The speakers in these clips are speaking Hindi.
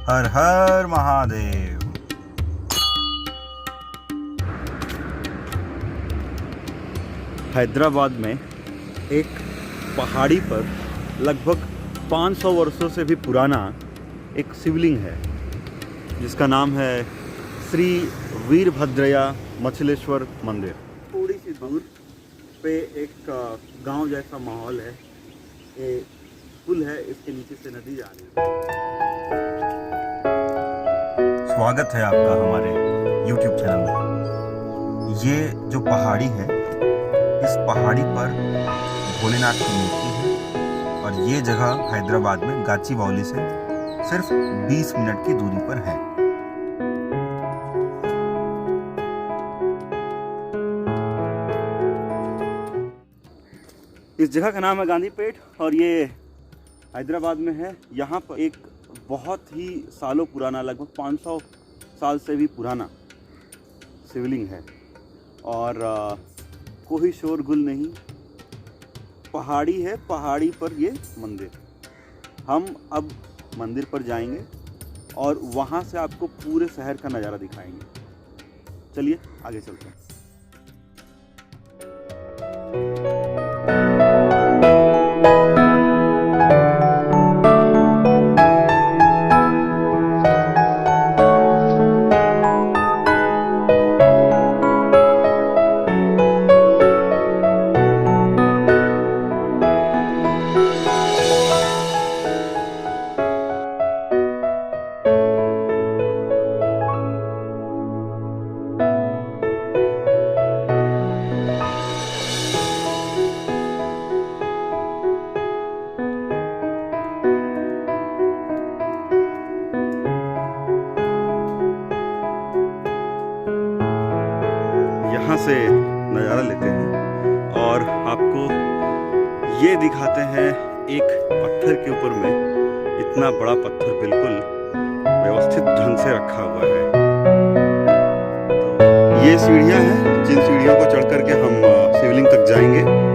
हर हर महादेव। हैदराबाद में एक पहाड़ी पर लगभग 500 वर्षों से भी पुराना एक शिवलिंग है जिसका नाम है श्री वीरभद्रया मछलेश्वर मंदिर। थोड़ी सी दूर पे एक गांव जैसा माहौल है, ये पुल है, इसके नीचे से नदी जा रही है। स्वागत है आपका हमारे YouTube चैनल में। ये जो पहाड़ी है, इस पहाड़ी पर भोलेनाथ की मूर्ति है और ये जगह हैदराबाद में गाचीबाउली से सिर्फ 20 मिनट की दूरी पर है। इस जगह का नाम है गांधीपेट और ये हैदराबाद में है। यहाँ पर एक बहुत ही सालों पुराना, लगभग 500 साल से भी पुराना शिवलिंग है और कोई शोरगुल नहीं, पहाड़ी है, पहाड़ी पर ये मंदिर। हम अब मंदिर पर जाएंगे और वहाँ से आपको पूरे शहर का नज़ारा दिखाएंगे। चलिए आगे चलते हैं। यहाँ से नज़ारा लेते हैं और आपको ये दिखाते हैं एक पत्थर के ऊपर में इतना बड़ा पत्थर बिल्कुल व्यवस्थित ढंग से रखा हुआ है। तो ये सीढ़ियाँ हैं, जिन सीढ़ियों को चढ़ करके हम शिवलिंग तक जाएंगे।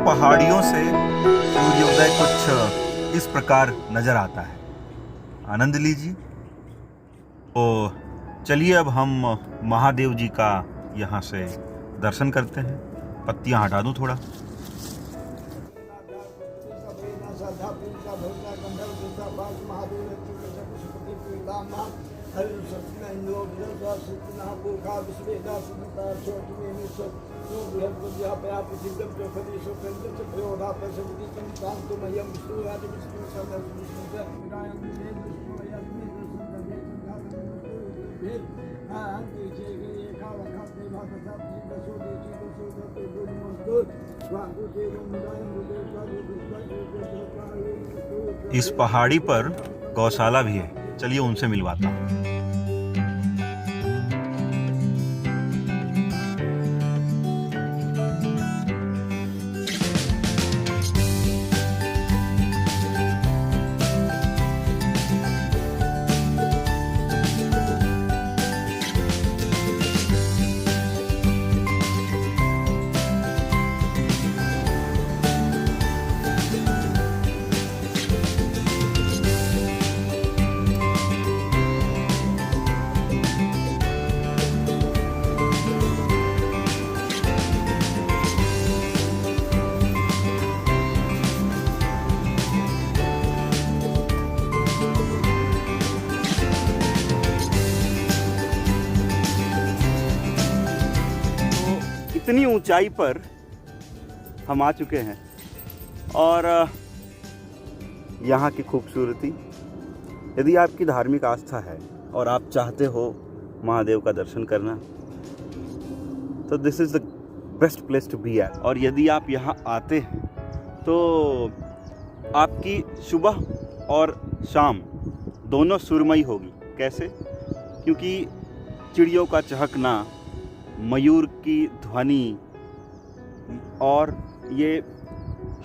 पहाड़ियों से सूर्योदय कुछ इस प्रकार नजर आता है, आनंद लीजिए। तो चलिए अब हम महादेव जी का यहाँ से दर्शन करते हैं। पत्तियाँ हटा दूँ थोड़ा। इस पहाड़ी पर गौशाला भी है, चलिए उनसे मिलवाता हूँ। इतनी ऊंचाई पर हम आ चुके हैं और यहाँ की खूबसूरती, यदि आपकी धार्मिक आस्था है और आप चाहते हो महादेव का दर्शन करना, तो this is the best place to be at. और यदि आप यहाँ आते हैं तो आपकी सुबह और शाम दोनों सुरमई होगी। कैसे क्योंकि चिड़ियों का चहकना, मयूर की ध्वनि और ये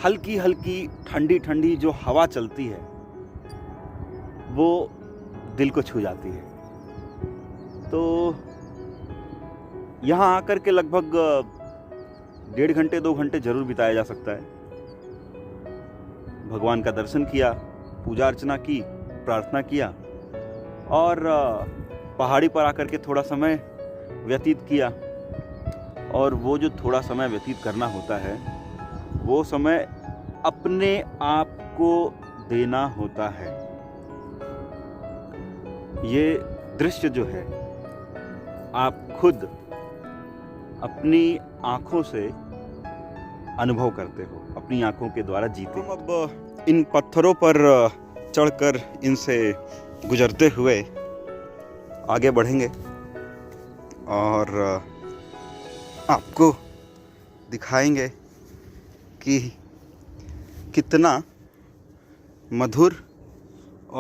हल्की हल्की ठंडी ठंडी जो हवा चलती है वो दिल को छू जाती है। तो यहाँ आकर के लगभग 1.5 घंटे 2 घंटे जरूर बिताया जा सकता है। भगवान का दर्शन किया, पूजा अर्चना की, प्रार्थना किया और पहाड़ी पर आकर के थोड़ा समय व्यतीत किया। और वो जो थोड़ा समय व्यतीत करना होता है वो समय अपने आप को देना होता है। ये दृश्य जो है आप खुद अपनी आंखों से अनुभव करते हो, अपनी आंखों के द्वारा जीते। हम अब इन पत्थरों पर चढ़कर इनसे गुजरते हुए आगे बढ़ेंगे और आपको दिखाएंगे कि कितना मधुर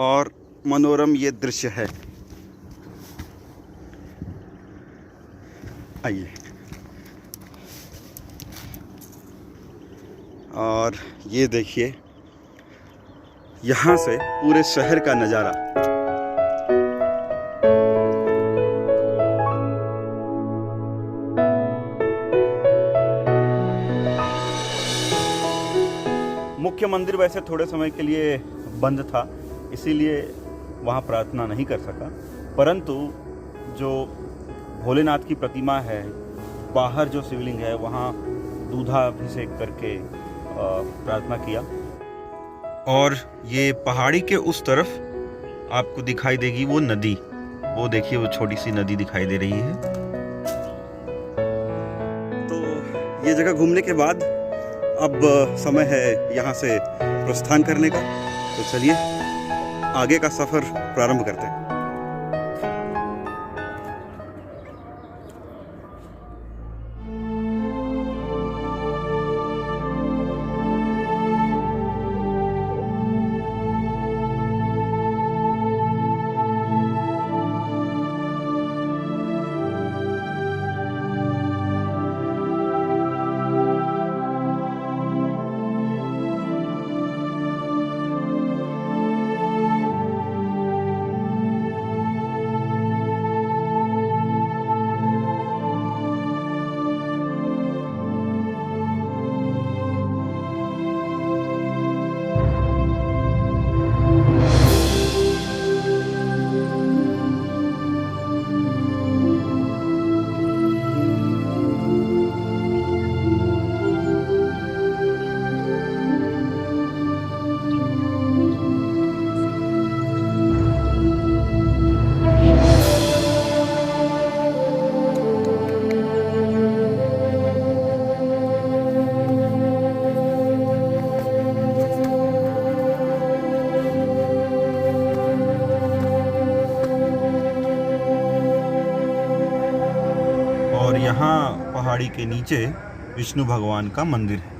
और मनोरम ये दृश्य है। आइए। और ये देखिए यहाँ से पूरे शहर का नज़ारा। मुख्य मंदिर वैसे थोड़े समय के लिए बंद था, इसीलिए वहाँ प्रार्थना नहीं कर सका, परंतु जो भोलेनाथ की प्रतिमा है, बाहर जो शिवलिंग है, वहाँ दूधाभिषेक करके प्रार्थना किया। और ये पहाड़ी के उस तरफ आपको दिखाई देगी वो नदी, वो देखिए वो छोटी सी नदी दिखाई दे रही है। तो ये जगह घूमने के बाद अब समय है यहाँ से प्रस्थान करने का। तो चलिए आगे का सफ़र प्रारंभ करते हैं। यहाँ पहाड़ी के नीचे विष्णु भगवान का मंदिर है।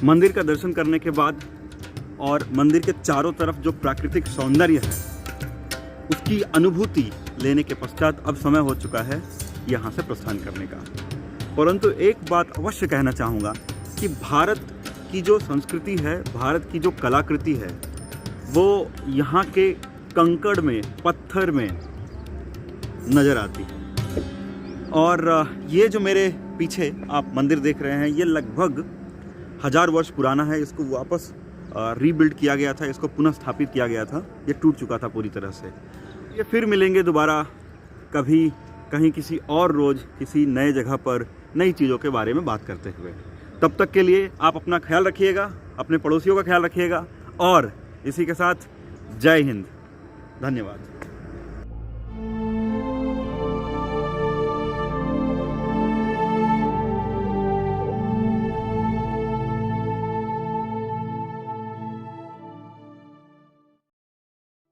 मंदिर का दर्शन करने के बाद और मंदिर के चारों तरफ जो प्राकृतिक सौंदर्य है उसकी अनुभूति लेने के पश्चात अब समय हो चुका है यहाँ से प्रस्थान करने का। परंतु एक बात अवश्य कहना चाहूँगा कि भारत की जो संस्कृति है, भारत की जो कलाकृति है, वो यहाँ के कंकड़ में, पत्थर में नज़र आती है। और ये जो मेरे पीछे आप मंदिर देख रहे हैं, ये लगभग 1000 वर्ष पुराना है। इसको वापस रीबिल्ड किया गया था, इसको पुनः स्थापित किया गया था। ये टूट चुका था पूरी तरह से। ये फिर मिलेंगे दोबारा कभी, कहीं, किसी और रोज़, किसी नए जगह पर नई चीज़ों के बारे में बात करते हुए। तब तक के लिए आप अपना ख्याल रखिएगा, अपने पड़ोसियों का ख्याल रखिएगा, और इसी के साथ जय हिंद, धन्यवाद।